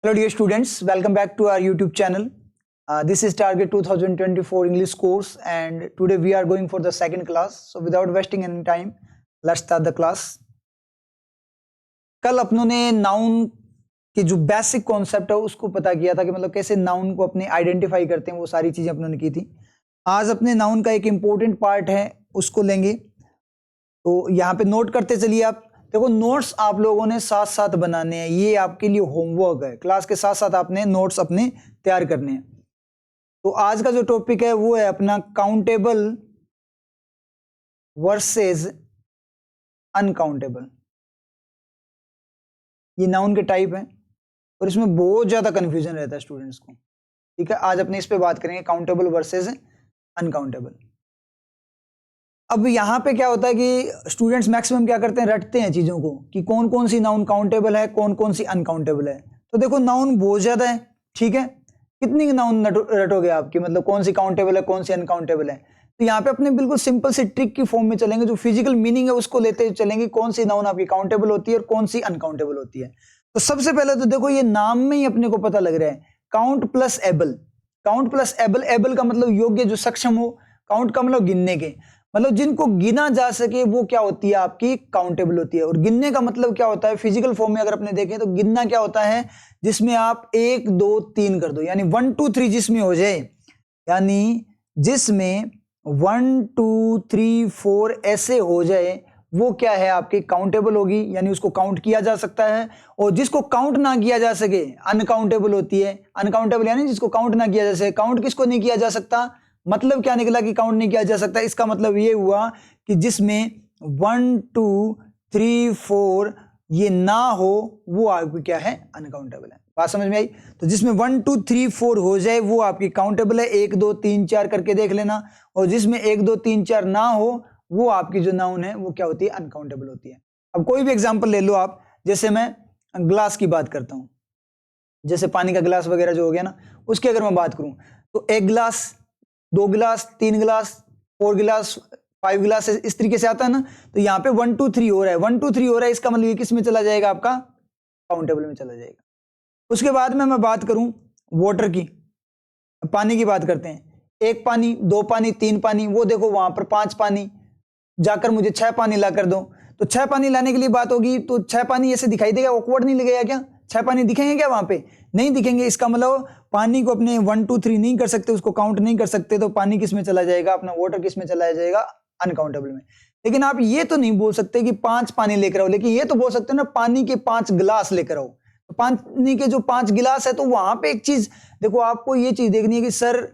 Hello dear students, welcome back to our YouTube channel. This is Target 2024 English course and today we are going for the second class. So without wasting any time, let's start the class. कल अपनों ने noun के जो basic concept है उसको पता किया था कि मतलब कैसे नाउन को अपने आइडेंटिफाई करते हैं, वो सारी चीजें अपनों ने की थी. आज अपने नाउन का एक इम्पोर्टेंट पार्ट है उसको लेंगे. तो यहाँ पे नोट करते चलिए आप. देखो नोट्स आप लोगों ने साथ साथ बनाने हैं, ये आपके लिए होमवर्क है. क्लास के साथ साथ आपने नोट्स अपने तैयार करने हैं. तो आज का जो टॉपिक है वो है अपना काउंटेबल वर्सेस अनकाउंटेबल. ये नाउन के टाइप है और इसमें बहुत ज्यादा कंफ्यूजन रहता है स्टूडेंट्स को. ठीक है, आज अपने इस पे बात करेंगे काउंटेबल वर्सेस अनकाउंटेबल. अब यहाँ पे क्या होता है कि स्टूडेंट्स मैक्सिमम क्या करते हैं, रटते हैं चीजों को कि कौन कौन सी नाउन काउंटेबल है, कौन कौन सी अनकाउंटेबल है. तो देखो नाउन बहुत ज्यादा है. ठीक है, कितनी नाउन रटोगे आपकी, मतलब कौन सी काउंटेबल है कौन सी अनकाउंटेबल है. तो यहाँ पे अपने बिल्कुल सिंपल सी ट्रिक की फॉर्म में चलेंगे, जो फिजिकल मीनिंग है उसको लेते चलेंगे, कौन सी नाउन आपकी काउंटेबल होती है और कौन सी अनकाउंटेबल होती है. तो सबसे पहले तो देखो ये नाम में ही अपने को पता लग रहा है, count plus able. Count plus able, able का मतलब योग्य, जो सक्षम हो. काउंट का मतलब गिनने के, मतलब जिनको गिना जा सके वो क्या होती है आपकी काउंटेबल होती है. और गिनने का मतलब क्या होता है, फिजिकल फॉर्म में अगर अपने देखें तो गिनना क्या होता है, जिसमें आप 1 2 3 कर दो, यानी 1 2 3 जिसमें हो जाए, यानी जिसमें 1 2 3 4 ऐसे हो जाए वो क्या है आपकी काउंटेबल होगी, यानी उसको काउंट किया जा सकता है. और जिसको काउंट ना किया जा सके अनकाउंटेबल होती है. अनकाउंटेबल यानी जिसको काउंट ना किया जा सके. काउंट किसको नहीं किया जा सकता, मतलब क्या निकला कि काउंट नहीं किया जा सकता. इसका मतलब ये हुआ कि जिसमें 1 2 3 4 ये ना हो वो आपकी क्या है, अनकाउंटेबल है. बात समझ में आई. तो जिसमें 1 2 3 4 हो जाए वो आपकी काउंटेबल है. 1 2 3 4 करके देख लेना. और जिसमें 1 2 3 4 ना हो वो आपकी जो नाउन है वो क्या होती है, अनकाउंटेबल होती है. अब कोई भी एग्जांपल ले लो आप. जैसे मैं ग्लास की बात करता हूं, जैसे पानी का गिलास वगैरह जो हो गया ना, उसकी अगर मैं बात करूं तो 1 गिलास, 2 गिलास, 3 गिलास, 4 गिलास, 5 गिलास, इस तरीके से आता है ना. तो यहाँ पे 1 2 3 हो रहा है, 1 2 3 हो रहा है, इसका मतलब ये किस में चला जाएगा, आपका काउंटेबल में चला जाएगा. उसके बाद में मैं बात करूं वाटर की, पानी की बात करते हैं. 1 पानी, 2 पानी, 3 पानी, वो देखो वहां पर 5 पानी, जाकर मुझे 6 पानी ला कर दो. तो 6 पानी लाने के लिए बात होगी तो 6 पानी ऐसे दिखाई देगा, ऑकवर्ड नहीं लगेगा क्या, 6 पानी दिखेंगे क्या वहां पे, नहीं दिखेंगे. इसका मतलब पानी को अपने 1 2 3 नहीं कर सकते, उसको काउंट नहीं कर सकते, तो पानी किस में चला जाएगा, अपना वाटर किस में चला जाएगा, अनकाउंटेबल में. लेकिन आप ये तो नहीं बोल सकते कि 5 पानी लेकर आओ, लेकिन ये तो बोल सकते हो ना पानी के 5 गिलास लेकर आओ. तो पानी के जो 5 गिलास है, तो वहां पे एक चीज देखो, आपको ये चीज देखनी है कि सर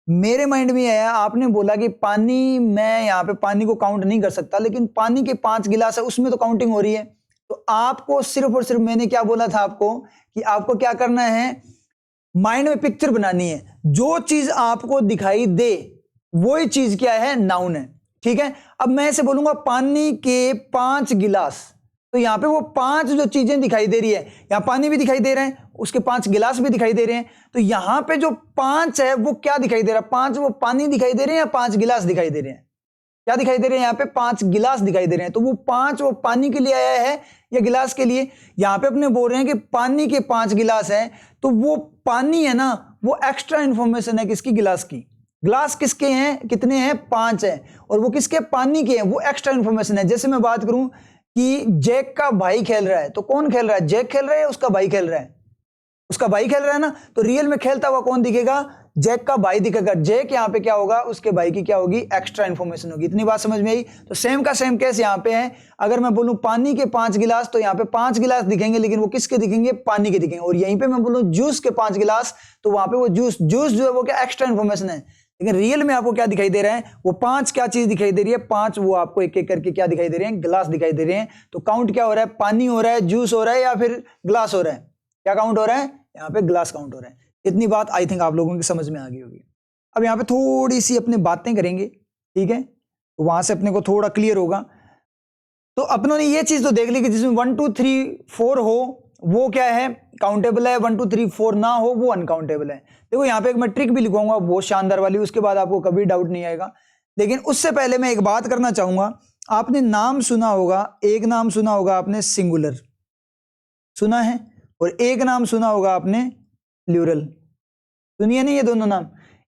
मेरे माइंड में आया, आपने बोला कि पानी, मैं यहाँ पे पानी को काउंट नहीं कर सकता, लेकिन पानी के 5 गिलास है उसमें तो काउंटिंग हो रही है. तो आपको सिर्फ और सिर्फ मैंने क्या बोला था आपको, कि आपको क्या करना है, माइंड में पिक्चर बनानी है. जो चीज आपको दिखाई दे वही चीज क्या है, नाउन है. ठीक है. अब मैं ऐसे बोलूंगा पानी के 5 गिलास, तो यहां पे वो 5 जो चीजें दिखाई दे रही है, यहां पानी भी दिखाई दे रहे हैं, उसके 5 गिलास भी दिखाई दे रहे हैं. तो यहां पे जो 5 है वो क्या दिखाई दे रहा है, 5 वो पानी दिखाई दे रहे हैं या 5 गिलास दिखाई दे रहे हैं, क्या दिखाई दे रहे हैं, यहाँ पे 5 गिलास दिखाई दे रहे हैं. तो वो 5 वो पानी के लिए आया है या गिलास के लिए. यहां पे अपने बोल रहे हैं कि पानी के 5 गिलास है, तो वो पानी है ना, वो एक्स्ट्रा इंफॉर्मेशन है किसकी, गिलास की. ग्लास किसके हैं, कितने हैं, 5 है, और वो किसके, पानी के हैं, वो एक्स्ट्रा इंफॉर्मेशन है. जैसे मैं बात करूं कि जैक का भाई खेल रहा है, तो कौन खेल रहा है, जैक खेल रहा है या उसका भाई खेल रहा है, उसका भाई खेल रहा है ना. तो रियल में खेलता हुआ कौन दिखेगा, जैक का भाई दिखेगा. जैक यहाँ पे क्या होगा, उसके भाई की क्या होगी, एक्स्ट्रा इंफॉर्मेशन होगी. इतनी बात समझ में आई. तो सेम का सेम केस यहाँ पे है. अगर मैं बोलूं पानी के 5 गिलास, तो यहाँ पे 5 गिलास दिखेंगे, लेकिन वो किसके दिखेंगे, पानी के दिखेंगे. और यहीं पे मैं बोलूं जूस के 5 गिलास, तो वहां पे वो जूस जो है वो क्या एक्स्ट्रा इंफॉर्मेशन है. लेकिन रियल में आपको क्या दिखाई दे रहा है, वो 5 क्या चीज दिखाई दे रही है, 5 वो आपको एक एक करके क्या दिखाई दे रहे हैं, गिलास दिखाई दे रहे हैं. तो काउंट क्या हो रहा है, पानी हो रहा है, जूस हो रहा है, या फिर ग्लास हो रहा है, क्या काउंट हो रहा है, यहाँ पे ग्लास काउंट हो रहा है. इतनी बात आई थिंक आप लोगों की समझ में आ गई होगी. अब यहाँ पे थोड़ी सी अपने बातें करेंगे. ठीक है, तो वहां से अपने को थोड़ा क्लियर होगा. तो अपनों ने ये चीज तो देख ली कि जिसमें 1 2 3 4 हो वो क्या है, काउंटेबल है, 1 2 3 4 ना हो वो अनकाउंटेबल है. देखो यहाँ पे एक मैं ट्रिक भी लिखूंगा बहुत शानदार वाली, उसके बाद आपको कभी डाउट नहीं आएगा. लेकिन उससे पहले मैं एक बात करना चाहूंगा. आपने नाम सुना होगा, एक नाम सुना होगा आपने, सिंगुलर सुना है. और एक नाम सुना होगा आपने प्लूरल, सुनिए नहीं ये दोनों नाम।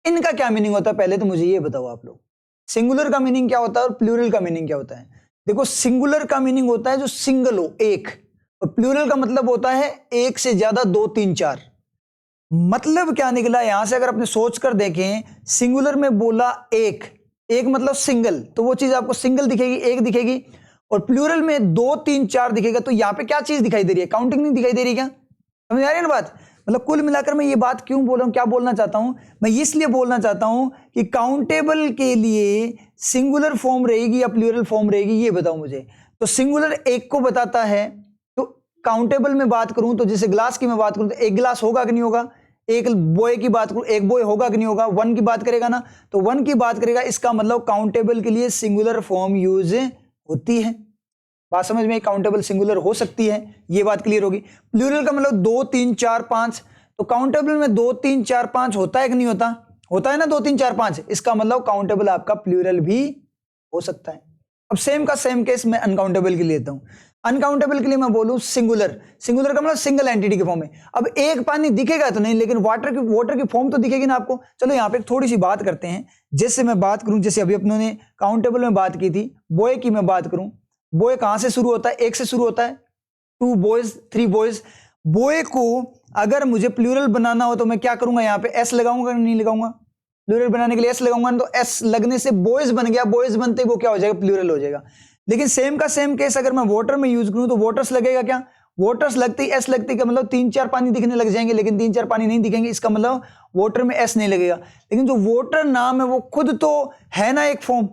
इनका क्या मीनिंग होता है पहले तो मुझे ये बताओ आप लोग, सिंगुलर का मीनिंग क्या होता है और प्लूरल का मीनिंग क्या होता है? देखो सिंगुलर का मीनिंग होता है जो सिंगल हो, एक, और प्लूरल का मतलब होता है एक से ज्यादा, दो तीन चार। मतलब क्या निकला यहां से? अगर अपने सोच कर देखें, सिंगुलर में बोला एक, एक मतलब सिंगल, तो वो चीज आपको सिंगल दिखेगी, एक दिखेगी, और प्लूरल में दो तीन चार दिखेगा। तो यहां पे क्या चीज दिखाई दे रही है? काउंटिंग नहीं दिखाई दे रही क्या? समझ आ रही है ना बात? मतलब कुल मिलाकर मैं ये बात क्यों बोल रहा हूं, क्या बोलना चाहता हूं मैं? इसलिए बोलना चाहता हूं कि काउंटेबल के लिए सिंगुलर फॉर्म रहेगी या प्लूरल फॉर्म रहेगी, ये बताओ मुझे। तो सिंगुलर एक को बताता है, तो काउंटेबल में बात करूं तो जैसे ग्लास की मैं बात करूं तो एक गिलास होगा कि नहीं होगा? एक बॉय की बात करूं, एक बॉय होगा कि नहीं होगा? वन की बात करेगा ना, तो वन की बात करेगा। इसका मतलब काउंटेबल के लिए सिंगुलर फॉर्म यूज होती है। बात समझ में? काउंटेबल सिंगुलर हो सकती है, ये बात क्लियर होगी। प्लूरल का मतलब दो तीन चार पांच, तो काउंटेबल में दो तीन चार पांच होता है कि नहीं होता? होता है ना, दो तीन चार पांच। इसका मतलब काउंटेबल आपका प्लूरल भी हो सकता है। अब सेम का सेम केस मैं अनकाउंटेबल के लिए लेता हूं। अनकाउंटेबल के लिए मैं बोलूं सिंगुलर, सिंगुलर का मतलब सिंगल एंटिटी के फॉर्म में। अब एक पानी दिखेगा तो नहीं, लेकिन वाटर की फॉर्म तो दिखेगी ना आपको। चलो यहां पे थोड़ी सी बात करते हैं। जैसे मैं बात करूं, जैसे अभी अपनों ने काउंटेबल में बात की थी, बॉय की मैं बात करूं, बॉय कहां से शुरू होता है? एक से शुरू होता है, two boys, three boys. Boy को अगर मुझे प्लूरल बनाना हो तो मैं क्या करूंगा? यहां पे एस लगाऊंगा, नहीं लगाऊंगा? प्लूरल बनाने के लिए एस लगाऊंगा, तो एस लगने से बॉयज बन गया, बॉयज बनते ही वो क्या हो जाएगा? प्लूरल हो जाएगा। लेकिन सेम का सेम केस अगर मैं वाटर में यूज करूं तो वाटर्स लगेगा क्या? वाटर्स लगती एस लगती का मतलब तीन चार पानी दिखने लग जाएंगे, लेकिन तीन चार पानी नहीं दिखेंगे। इसका मतलब वाटर में एस नहीं लगेगा। लेकिन जो वाटर नाम है वो खुद तो है ना एक फॉर्म,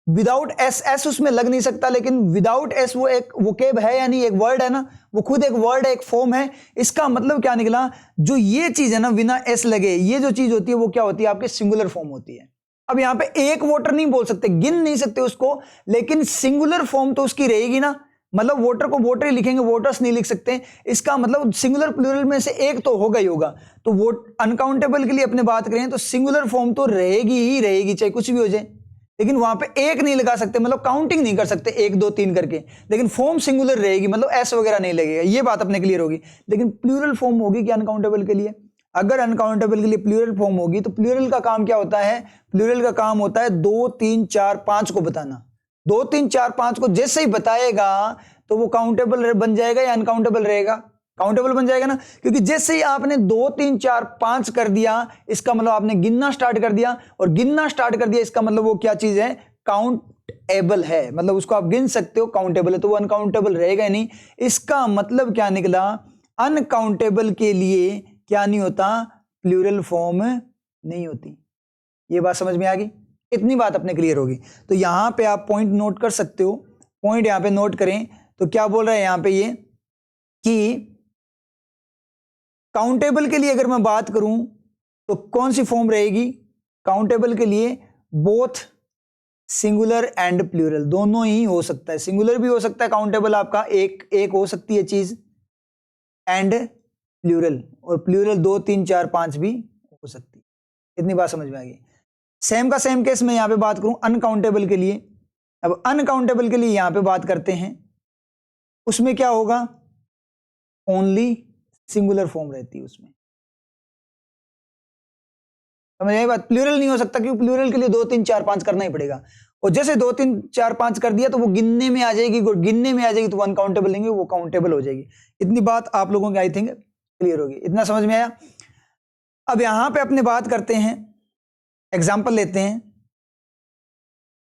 विदाउट एस, एस उसमें लग नहीं सकता, लेकिन विदाउट एस वो एक वोकेब है या नहीं? एक वर्ड है ना, वो खुद एक वर्ड है, एक फॉर्म है। इसका मतलब क्या निकला? जो ये चीज है ना बिना एस लगे, ये जो चीज होती है वो क्या होती है? आपके सिंगुलर फॉर्म होती है। अब यहां पे एक वाटर नहीं बोल सकते, गिन नहीं सकते उसको, लेकिन सिंगुलर फॉर्म तो उसकी रहेगी ना। मतलब वाटर को वाटर ही लिखेंगे, वाटर्स नहीं लिख सकते। इसका मतलब सिंगुलर प्लूरल में से एक तो होगा ही होगा। तो वो अनकाउंटेबल के लिए अपने बात करें तो सिंगुलर फॉर्म तो रहेगी ही रहेगी, चाहे कुछ भी हो जाए। लेकिन वहां पे एक नहीं लगा सकते, मतलब काउंटिंग नहीं कर सकते एक दो तीन करके, लेकिन फॉर्म सिंगुलर रहेगी, मतलब एस वगैरह नहीं लगेगा। ये बात अपने क्लियर होगी। लेकिन प्लूरल फॉर्म होगी क्या अनकाउंटेबल के लिए? अगर अनकाउंटेबल के लिए प्लूरल फॉर्म होगी तो प्लूरल का काम क्या होता है? प्लूरल का काम होता है दो तीन चार पांच को बताना। दो तीन चार पांच को जैसे ही बताएगा तो वो काउंटेबल बन जाएगा या अनकाउंटेबल रहेगा? काउंटेबल बन जाएगा ना, क्योंकि जैसे ही आपने दो तीन चार पांच कर दिया, इसका मतलब आपने गिनना स्टार्ट कर दिया, और गिनना स्टार्ट कर दिया इसका मतलब वो क्या चीज है? काउंटेबल है, मतलब उसको आप गिन सकते हो, काउंटेबल है, तो वो अनकाउंटेबल रहेगा ही नहीं। इसका मतलब क्या निकला? अनकाउंटेबल के लिए क्या नहीं होता? प्लूरल फॉर्म नहीं होती। ये बात समझ में आ गई? इतनी बात अपने क्लियर होगी। तो यहां पे आप पॉइंट नोट कर सकते हो। पॉइंट यहां पे नोट करें तो क्या बोल रहा है यहां पे ये कि काउंटेबल के लिए अगर मैं बात करूं तो कौन सी फॉर्म रहेगी? काउंटेबल के लिए बोथ सिंगुलर एंड प्लूरल दोनों ही हो सकता है। सिंगुलर भी हो सकता है काउंटेबल आपका, एक एक हो सकती है चीज, एंड प्लूरल, और प्लूरल दो तीन चार पांच भी हो सकती है। इतनी बात समझ में आ गई। सेम का सेम केस मैं यहां पे बात करूं अनकाउंटेबल के लिए। अब अनकाउंटेबल के लिए यहां पे बात करते हैं, उसमें क्या होगा? ओनली सिंगुलर फॉर्म रहती है उसमें। समझ आई बात? प्लूरल नहीं हो सकता, क्योंकि प्लूरल के लिए दो तीन चार पांच करना ही पड़ेगा, और जैसे दो तीन चार पांच कर दिया तो वो गिनने में आ जाएगी, गिनने में आ जाएगी तो वो अनकाउंटेबल नहीं, वो काउंटेबल हो जाएगी। इतनी बात आप लोगों की आई थिंक क्लियर होगी। इतना समझ में आया? अब यहां पे अपने बात करते हैं, एग्जाम्पल लेते हैं,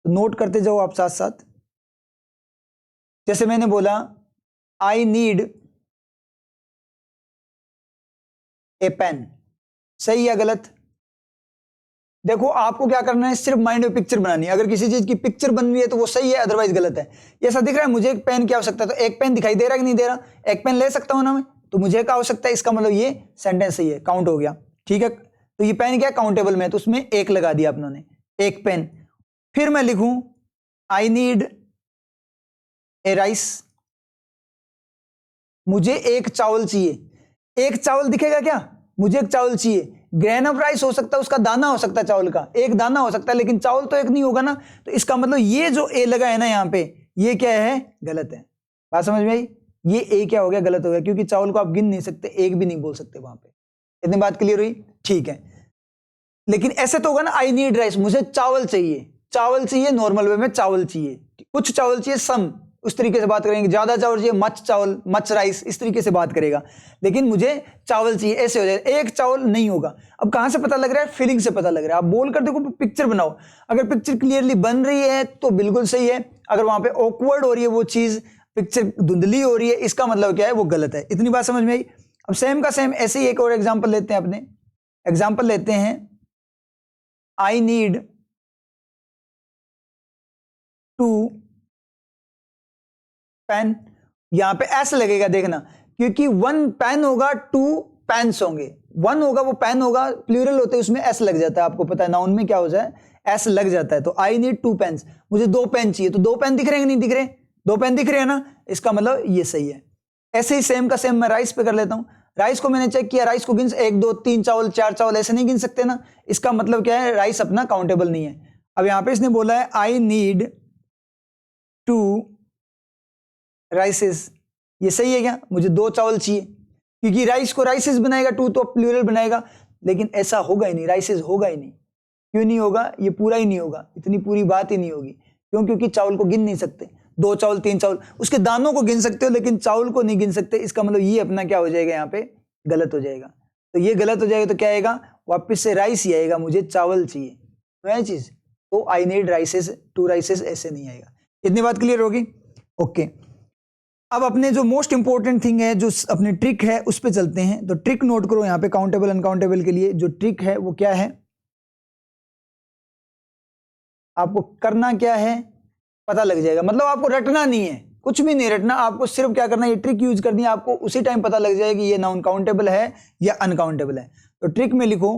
तो नोट करते जाओ आप साथ साथ। जैसे मैंने बोला आई नीड ए पेन, सही या गलत? देखो आपको क्या करना है, सिर्फ माइंड में पिक्चर बनानी है। अगर किसी चीज की पिक्चर बन रही है तो वो सही है, अदरवाइज गलत है। ये ऐसा दिख रहा है मुझे एक पेन की आवश्यकता है, तो एक पेन दिखाई दे रहा है कि नहीं दे रहा? एक पेन ले सकता हूं ना मैं, तो मुझे क्या आवश्यकता है? इसका मतलब ये सेंटेंस सही है, काउंट हो गया। ठीक है, तो ये पेन क्या काउंटेबल में है, तो उसमें एक लगा दिया अपनों ने, एक पेन। फिर मैं लिखूं आई नीड ए राइस, मुझे एक चावल चाहिए। एक चावल दिखेगा क्या? मुझे एक चावल चाहिए। ग्रेन ऑफ राइस हो सकता है, उसका दाना हो सकता है, चावल का एक दाना हो सकता है, लेकिन चावल तो एक नहीं होगा ना। तो इसका मतलब ये जो ए लगा है ना यहां पे, ये क्या है? गलत है। बात समझ में आई? ये ए क्या हो गया, गलत हो गया, क्योंकि चावल को आप गिन नहीं सकते, एक भी नहीं बोल सकते वहां पे। इतनी बात क्लियर हुई? ठीक है, लेकिन ऐसे तो होगा ना, आई नीड राइस, मुझे चावल चाहिए, चावल चाहिए, नॉर्मल वे में चावल चाहिए, कुछ चावल चाहिए, सम, उस तरीके से बात करेंगे, ज्यादा चावल चाहिए, मच चावल, मच राइस, इस तरीके से बात करेगा। लेकिन मुझे चावल चाहिए, ऐसे हो जाए, एक चावल नहीं होगा। अब कहां से पता लग रहा है? फीलिंग से पता लग रहा है। आप बोल कर देखो, पिक्चर बनाओ, अगर पिक्चर क्लियरली बन रही है तो बिल्कुल सही है, अगर वहां पे ऑकवर्ड हो रही है वो चीज, पिक्चर धुंधली हो रही है, इसका मतलब क्या है? वो गलत है। इतनी बात समझ में आई? अब सेम का सेम ऐसे ही एक और एग्जाम्पल लेते हैं, अपने एग्जाम्पल लेते हैं, आई नीड टू पेन, यहां पे एस लगेगा, देखना, क्योंकि वन पेन होगा, टू पेन्स होंगे, वन होगा वो पेन होगा, प्लूरल होते हैं उसमें एस लग जाता है, आपको पता है नाउन में क्या हो जाए, एस लग जाता है। तो आई नीड टू पेन्स, मुझे दो पेन चाहिए, तो दो पेन दिख रहे हैं, नहीं दिख रहे? दो पेन दिख रहे हैं ना, इसका मतलब ये सही है। ऐसे ही सेम का सेम मैं राइस पे कर लेता हूं। राइस को मैंने चेक किया, राइस को गिन, एक दो तीन चावल, चार चावल, ऐसे नहीं गिन सकते ना, इसका मतलब क्या है? राइस अपना काउंटेबल नहीं है। अब यहां पे इसने बोला है आई नीड टू राइसेस, ये सही है क्या? मुझे दो चावल चाहिए, क्योंकि राइस को राइसेस बनाएगा, टू तो प्लूरल बनाएगा, लेकिन ऐसा होगा ही नहीं, राइसेस होगा ही नहीं। क्यों नहीं होगा? ये पूरा ही नहीं होगा, इतनी पूरी बात ही नहीं होगी। क्यों? क्योंकि चावल को गिन नहीं सकते, दो चावल तीन चावल, उसके दानों को गिन सकते हो लेकिन चावल को नहीं गिन सकते, इसका मतलब ये अपना क्या हो जाएगा? यहाँ पे गलत हो जाएगा। तो ये गलत हो जाएगा तो क्या आएगा? वापिस से राइस ही आएगा, मुझे चावल चाहिए, तो यह चीज, तो आई नीड राइसेस, टू राइसेस, ऐसे नहीं आएगा। इतनी बात क्लियर होगी? ओके, अब अपने जो मोस्ट इंपॉर्टेंट थिंग है, जो अपनी ट्रिक है, उस पे चलते हैं। तो ट्रिक नोट करो यहाँ पे, काउंटेबल अनकाउंटेबल के लिए जो ट्रिक है वो क्या है, आपको करना क्या है पता लग जाएगा। मतलब आपको रटना नहीं है, कुछ भी नहीं रटना, आपको सिर्फ क्या करना है, ये ट्रिक यूज करनी है, आपको उसी टाइम पता लग जाएगा कि ये नाउन काउंटेबल है या अनकाउंटेबल है। तो ट्रिक में लिखो,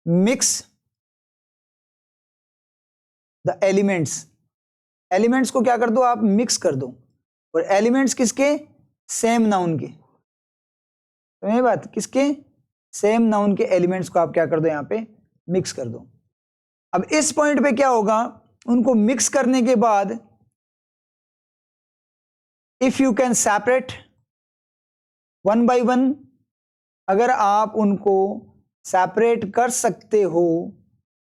मिक्स द एलिमेंट्स, एलिमेंट्स को क्या कर दो आप? मिक्स कर दो। और एलिमेंट्स किसके? सेम नाउन के। तो ये बात, किसके? सेम नाउन के एलिमेंट्स को आप क्या कर दो? यहां पे मिक्स कर दो। अब इस पॉइंट पे क्या होगा, उनको मिक्स करने के बाद if you can separate one by one, अगर आप उनको सेपरेट कर सकते हो,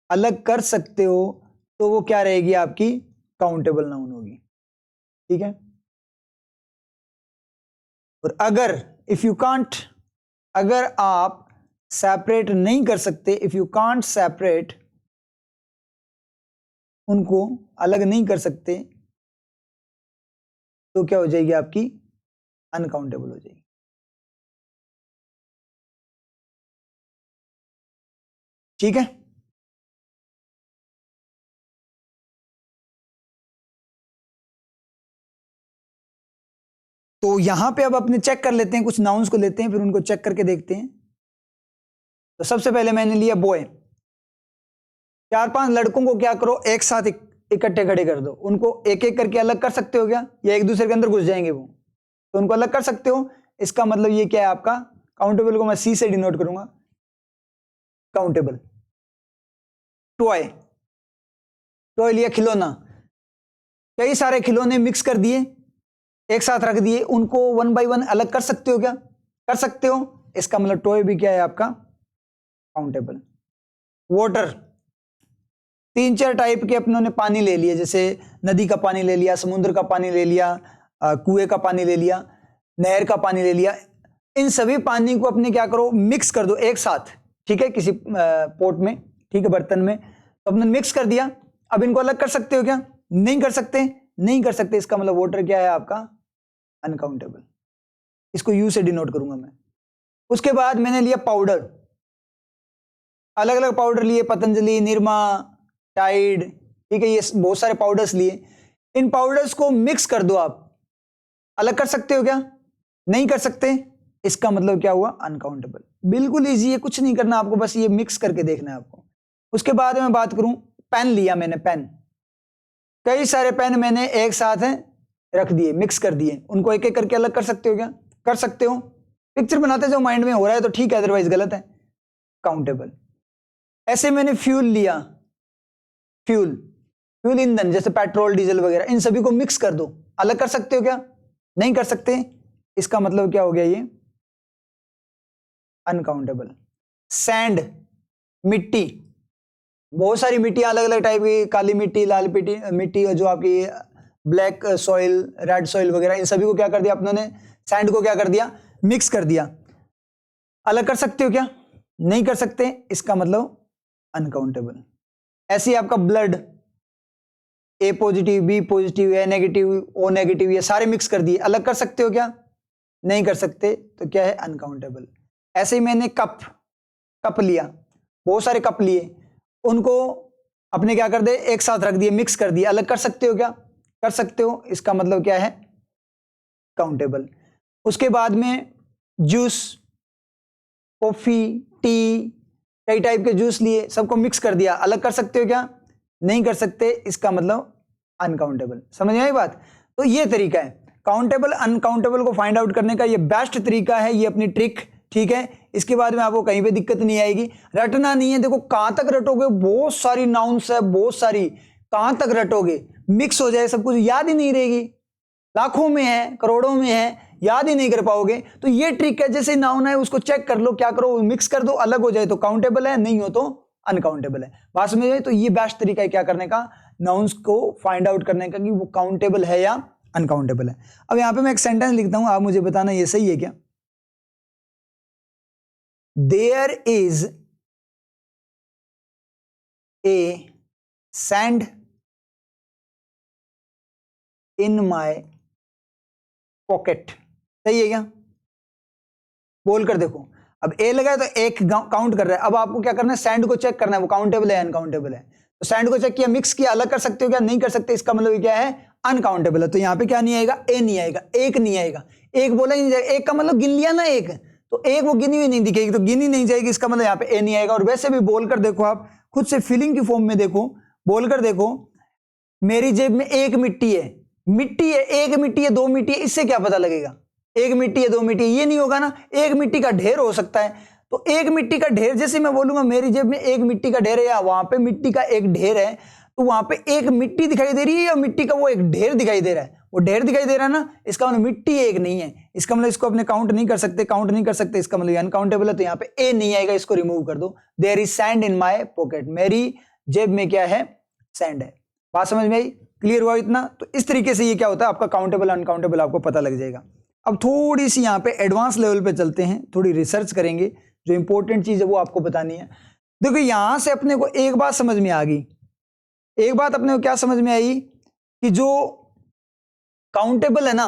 अलग कर सकते हो, तो वो क्या रहेगी? आपकी काउंटेबल नाउन होगी। ठीक है? और अगर इफ यू कांट, अगर आप सेपरेट नहीं कर सकते, इफ यू कांट सेपरेट, उनको अलग नहीं कर सकते, तो क्या हो जाएगी? आपकी अनकाउंटेबल हो जाएगी। ठीक है? तो यहां पे अब अपने चेक कर लेते हैं, कुछ नाउन्स को लेते हैं, फिर उनको चेक करके देखते हैं। तो सबसे पहले मैंने लिया बॉय, चार पांच लड़कों को क्या करो, एक साथ इकट्ठे खड़े कर दो, उनको एक एक करके अलग कर सकते हो क्या? या एक दूसरे के अंदर घुस जाएंगे वो? तो उनको अलग कर सकते हो। इसका मतलब ये क्या है आपका? काउंटेबल को मैं सी से डिनोट करूंगा, काउंटेबल। टॉय, टॉय लिया, खिलौना, कई सारे खिलौने मिक्स कर दिए, एक साथ रख दिए, उनको वन बाय वन अलग कर सकते हो क्या? कर सकते हो। इसका मतलब टॉय भी क्या है आपका? काउंटेबल। वाटर, तीन चार टाइप के अपनों ने पानी ले लिए, जैसे नदी का पानी ले लिया, समुद्र का पानी ले लिया, कुएं का पानी ले लिया, नहर का पानी ले लिया, इन सभी पानी को अपने क्या करो? मिक्स कर दो एक साथ। ठीक है? किसी पोट में, ठीक है, बर्तन में, तो अपने मिक्स कर दिया। अब इनको अलग कर सकते हो क्या? नहीं कर सकते, नहीं कर सकते। इसका मतलब वाटर क्या है आपका? अनकाउंटेबल। इसको यू से डिनोट करूंगा मैं। उसके बाद मैंने लिया पाउडर, अलग अलग पाउडर लिए, पतंजलि, निरमा, टाइड, ठीक है, ये बहुत सारे पाउडर्स लिए। इन पाउडर्स को मिक्स कर दो आप, अलग कर सकते हो क्या? नहीं कर सकते। इसका मतलब क्या हुआ? अनकाउंटेबल। बिल्कुल इजी है, कुछ नहीं करना आपको, बस ये मिक्स करके देखना है आपको। उसके बाद मैं बात करूं, पेन लिया मैंने, पेन, कई सारे पेन मैंने एक साथ रख दिए, मिक्स कर दिए, उनको एक एक करके अलग कर सकते हो क्या? कर सकते हो। पिक्चर बनाते जो माइंड में हो रहा है तो ठीक है, अदरवाइज गलत है, काउंटेबल। ऐसे मैंने फ्यूल लिया, फ्यूल, फ्यूल ईंधन, जैसे पेट्रोल, डीजल वगैरह, इन सभी को मिक्स कर दो, अलग कर सकते हो क्या? नहीं कर सकते। इसका मतलब क्या हो गया? ये अनकाउंटेबल। सैंड, मिट्टी, बहुत सारी मिट्टी अलग अलग टाइप की, काली मिट्टी, लाल मिट्टी जो आपकी ब्लैक सॉइल, रेड सॉइल वगैरह, इन सभी को क्या कर दिया आपने? सैंड को क्या कर दिया? मिक्स कर दिया। अलग कर सकते हो क्या? नहीं कर सकते। इसका मतलब अनकाउंटेबल। ऐसे ही आपका ब्लड, ए पॉजिटिव, बी पॉजिटिव, ए नेगेटिव, ओ नेगेटिव, ये सारे मिक्स कर दिए, अलग कर सकते हो क्या? नहीं कर सकते। तो क्या है? अनकाउंटेबल। ऐसे ही मैंने कप लिया, बहुत सारे कप लिए, उनको अपने क्या कर दे? एक साथ रख दिए, मिक्स कर दिए, अलग कर सकते हो क्या? कर सकते हो। इसका मतलब क्या है? काउंटेबल। उसके बाद में जूस, कॉफी, टी, कई टाइप के जूस लिए, सबको मिक्स कर दिया, अलग कर सकते हो क्या? नहीं कर सकते। इसका मतलब अनकाउंटेबल। समझ में आई बात? तो ये तरीका है काउंटेबल अनकाउंटेबल को फाइंड आउट करने का, ये बेस्ट तरीका है, ये अपनी ट्रिक। ठीक है, इसके बाद में आपको कहीं पे दिक्कत नहीं आएगी। रटना नहीं है। देखो कहां तक रटोगे? बहुत सारी नाउन्स है, बहुत सारी, कहां तक रटोगे? मिक्स हो जाए सब कुछ, याद ही नहीं रहेगी। लाखों में है, करोड़ों में है, याद ही नहीं कर पाओगे। तो ये ट्रिक है, जैसे नाउन है उसको चेक कर लो, क्या करो? मिक्स कर दो, अलग हो जाए तो काउंटेबल है, नहीं हो तो अनकाउंटेबल है। बात समझ में? तो ये बेस्ट तरीका है क्या करने का? नाउन्स को फाइंड आउट करने का कि वो काउंटेबल है या अनकाउंटेबल है। अब यहां पे मैं एक सेंटेंस लिखता हूं, आप मुझे बताना ये सही है क्या? There is a sand in my pocket. सही है क्या? बोल कर देखो। अब ए लगा है तो एक काउंट कर रहा है। अब आपको क्या करना है? सैंड को चेक करना है, वो काउंटेबल है अनकाउंटेबल है। तो सैंड को चेक किया, मिक्स किया, अलग कर सकते हो क्या? नहीं कर सकते। इसका मतलब क्या है? अनकाउंटेबल है। तो यहां पे क्या नहीं आएगा? ए नहीं आएगा, एक नहीं आएगा। एक बोला ही नहीं जाएगा। एक का मतलब गिन लिया ना एक, तो एक वो गिनी हुई नहीं दिखेगी, तो गिनी नहीं जाएगी। इसका मतलब यहां पे ए नहीं आएगा। और वैसे भी बोलकर देखो, आप खुद से फीलिंग की फॉर्म में देखो, बोलकर देखो, मेरी जेब में एक मिट्टी है, मिट्टी है, एक मिट्टी है, दो मिट्टी है, इससे क्या पता लगेगा? एक मिट्टी है, दो मिट्टी है, ये नहीं होगा ना। एक मिट्टी का ढेर हो सकता है। तो एक मिट्टी का ढेर, जैसे मैं बोलूंगा मेरी जेब में एक मिट्टी का ढेर है, या वहां पे मिट्टी का एक ढेर है, तो वहां पे एक मिट्टी दिखाई दे रही है या मिट्टी का वो एक ढेर दिखाई दे रहा है? वो ढेर दिखाई दे रहा है ना। इसका मतलब मिट्टी एक नहीं है। इसका मतलब इसको अपने काउंट नहीं कर सकते, काउंट नहीं कर सकते। इसका मतलब अनकाउंटेबल है। तो यहाँ पे ए नहीं आएगा, इसको रिमूव कर दो। There is sand in my pocket. मेरी जेब में क्या है? सैंड है। बात समझ में आई? क्लियर हुआ इतना? तो इस तरीके से ये क्या होता है, आपका काउंटेबल अनकाउंटेबल आपको पता लग जाएगा। अब थोड़ी सी यहाँ पे एडवांस लेवल पे चलते हैं, थोड़ी रिसर्च करेंगे, जो इंपॉर्टेंट चीज है वो आपको बतानी है। देखो यहां से अपने को एक बात समझ में आ गई। एक बात अपने को क्या समझ में आई कि जो काउंटेबल है ना,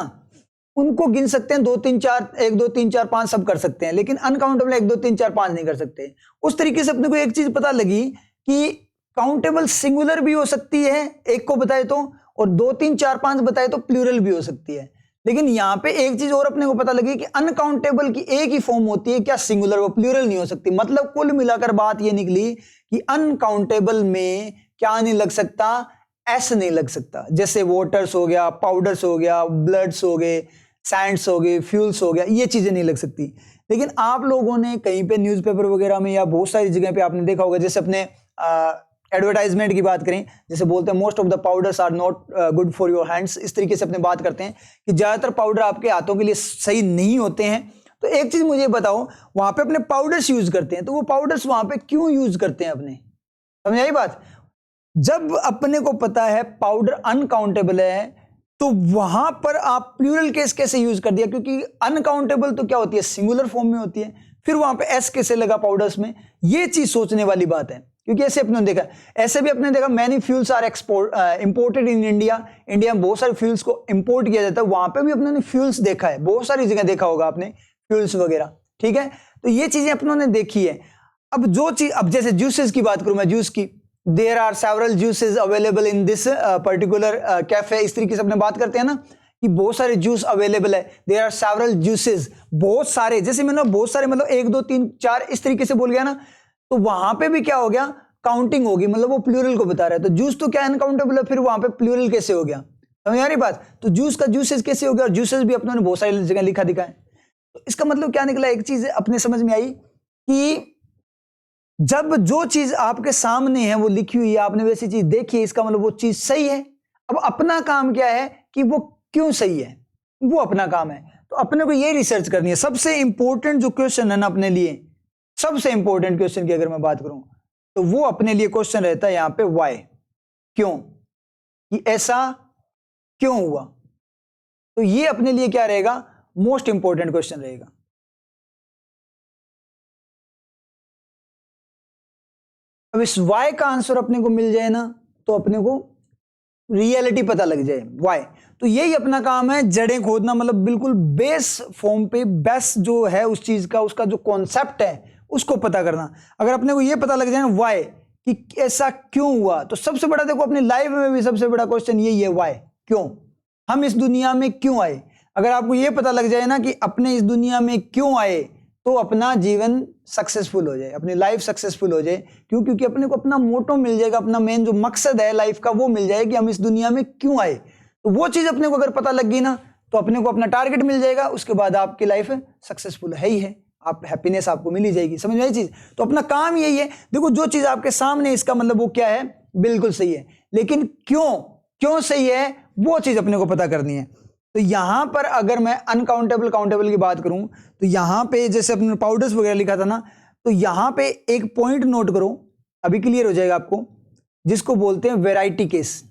उनको गिन सकते हैं, 2 3 4, 1 2 3 4 5 सब कर सकते हैं, लेकिन अनकाउंटेबल 1 2 3 4 5 नहीं कर सकते। उस तरीके से अपने को एक चीज पता लगी कि काउंटेबल सिंगुलर भी हो सकती है, एक को बताए तो, और 2 3 4 5 बताए तो प्लूरल भी हो सकती है। लेकिन यहां पे एक चीज और अपने को पता लगी कि अनकाउंटेबल की एक ही फॉर्म होती है, क्या? सिंगुलर, वो प्लूरल नहीं हो सकती। मतलब कुल मिलाकर बात ये निकली कि अनकाउंटेबल में क्या नहीं लग सकता? एस नहीं लग सकता। जैसे वाटर्स हो गया, पाउडर्स हो गया, ब्लड्स हो गए, सैंड्स हो गए, फ्यूल्स हो गया, ये चीजें नहीं लग सकती। लेकिन आप लोगों ने कहीं पे न्यूज़पेपर वगैरह में या बहुत सारी जगह पे आपने देखा होगा, जैसे अपने एडवर्टाइजमेंट की बात करें, जैसे बोलते हैं most of the powders are not good for your hands, इस तरीके से अपने बात करते हैं कि ज्यादातर पाउडर आपके हाथों के लिए सही नहीं होते हैं। तो एक चीज मुझे बताओ, वहां पे अपने पाउडर्स यूज करते हैं, तो वो पाउडर्स वहां पे क्यों यूज करते हैं अपने? समझ आई बात? जब अपने को पता है पाउडर अनकाउंटेबल है, तो वहां पर आप प्लूरल केस कैसे यूज कर दिया? क्योंकि अनकाउंटेबल तो क्या होती है? सिंगुलर फॉर्म में होती है। फिर वहां पे एस कैसे लगा पाउडर्स में? ये चीज सोचने वाली बात है। क्योंकि ऐसे अपने देखा, ऐसे भी अपने देखा many fuels are imported in India. India में बहुत सारे फ्यूल्स को इंपोर्ट किया जाता है, वहां पे भी अपने फ्यूल्स देखा है, बहुत सारी जगह देखा होगा आपने फ्यूल्स वगैरह। ठीक है, तो ये चीजें अपनों ने देखी है। अब जो चीज, अब जैसे जूसेस की बात करूं मैं, जूस की, there are several juices available in this particular cafe, इस तरीके से अपने बात करते हैं ना कि बहुत सारे जूस अवेलेबल है। देयर आर सेवरल जूसेस, बहुत सारे, जैसे मैंने बहुत सारे मतलब 1 2 3 4 इस तरीके से बोल गया ना, तो वहां पे भी क्या हो गया? काउंटिंग होगी, मतलब वो प्लूरल को बता रहा है। तो जूस तो क्या अनकाउंटेबल है, फिर वहां पे प्लूरल कैसे हो गया? समझ आ रही बात? तो जूस का जूसेस कैसे हो गया? और जूसेस भी अपनों ने बहुत सारी जगह लिखा दिखा है। तो इसका मतलब क्या निकला? एक चीज अपने समझ में आई कि जब जो चीज आपके सामने है वो लिखी हुई है, आपने वैसी चीज देखी है, इसका मतलब वो चीज सही है। अब अपना काम क्या है कि वो क्यों सही है, वो अपना काम है। तो अपने को ये रिसर्च करनी है। सबसे इंपॉर्टेंट जो क्वेश्चन है ना अपने लिए, सबसे इंपॉर्टेंट क्वेश्चन की अगर मैं बात करूं तो वो अपने लिए क्वेश्चन रहता है यहां पे वाई, क्यों, कि ऐसा क्यों हुआ। तो ये अपने लिए क्या रहेगा, मोस्ट इंपॉर्टेंट क्वेश्चन रहेगा। अब इस वाई का आंसर अपने को मिल जाए ना तो अपने को रियलिटी पता लग जाए वाई। तो यही अपना काम है, जड़ें खोदना, मतलब बिल्कुल बेस फॉर्म पे बेस जो है उस चीज का, उसका जो कॉन्सेप्ट है उसको पता करना। अगर अपने को ये पता लग जाए ना वाई, कि ऐसा क्यों हुआ, तो सबसे बड़ा देखो अपनी लाइफ में भी सबसे बड़ा क्वेश्चन यही है, वाई, क्यों, हम इस दुनिया में क्यों आए। अगर आपको ये पता लग जाए ना कि अपने इस दुनिया में क्यों आए, तो अपना जीवन सक्सेसफुल हो जाए, अपनी लाइफ सक्सेसफुल हो जाए। क्यों, क्योंकि अपने को अपना मोटो मिल जाएगा, अपना मेन जो मकसद है लाइफ का वो मिल जाए कि हम इस दुनिया में क्यों आए। तो वो चीज अपने को अगर पता लग गई ना तो अपने को अपना टारगेट मिल जाएगा, उसके बाद आपकी लाइफ सक्सेसफुल है ही है, आप हैप्पीनेस आपको मिल ही जाएगी। समझ में आई चीज। तो अपना काम यही है, देखो जो चीज आपके सामने इसका मतलब वो क्या है, बिल्कुल सही है, लेकिन क्यों सही है वो चीज अपने को पता करनी है। तो यहां पर अगर मैं अनकाउंटेबल काउंटेबल की बात करूं तो यहां पे जैसे अपने पाउडर्स वगैरह लिखा था ना, तो यहां पे एक पॉइंट नोट करो, अभी क्लियर हो जाएगा आपको, जिसको बोलते हैं वेराइटी केस।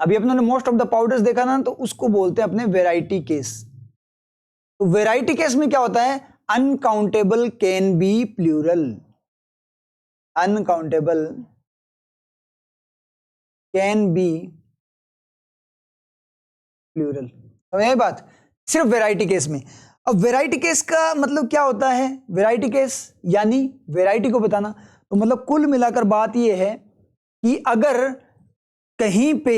अभी अपने मोस्ट ऑफ द पाउडर्स देखा ना, तो उसको बोलते हैं अपने वेराइटी केस। तो वेराइटी केस में क्या होता है, uncountable can be plural, uncountable can be plural. समझ बात, सिर्फ वेराइटी केस में। अब वेराइटी केस का मतलब क्या होता है, वेराइटी केस यानी वेराइटी को बताना। तो मतलब कुल मिलाकर बात यह है कि अगर कहीं पे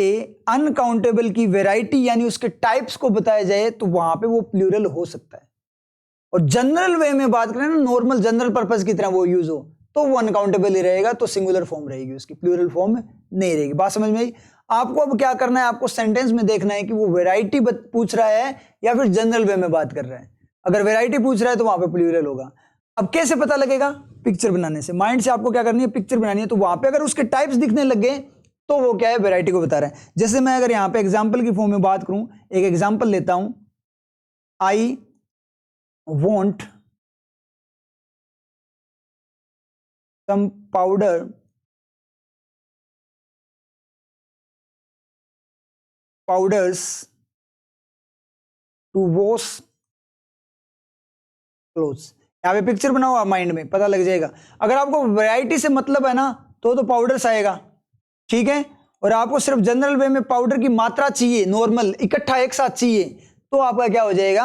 अनकाउंटेबल की वेराइटी यानी उसके टाइप्स को बताया जाए तो वहां पे वो प्लूरल हो सकता है। और जनरल वे में बात करें ना, नॉर्मल जनरल पर्पस की तरह वो यूज हो तो वो अनकाउंटेबल ही रहेगा, तो सिंगुलर फॉर्म रहेगी उसकी, प्लूरल फॉर्म नहीं रहेगी। बात समझ में आई। आपको अब क्या करना है, आपको सेंटेंस में देखना है कि वो वेराइटी पूछ रहा है या फिर जनरल वे में बात कर रहा है। अगर वेराइटी पूछ रहा है तो वहां पे प्लूरल होगा। अब कैसे पता लगेगा, पिक्चर बनाने से। माइंड से आपको क्या करनी है, पिक्चर बनानी है। तो वहां पे अगर उसके टाइप्स दिखने लग गए तो वो क्या है, वेराइटी को बता रहा है। जैसे मैं अगर यहां पे एग्जांपल की फॉर्म में बात करूं, एक एग्जांपल लेता हूं, I want some powders to wash clothes. यहां पे पिक्चर बनाओ आप, माइंड में पता लग जाएगा। अगर आपको वैरायटी से मतलब है ना तो पाउडर्स आएगा, ठीक है। और आपको सिर्फ जनरल वे में पाउडर की मात्रा चाहिए, नॉर्मल इकट्ठा एक साथ चाहिए, तो आपका क्या हो जाएगा,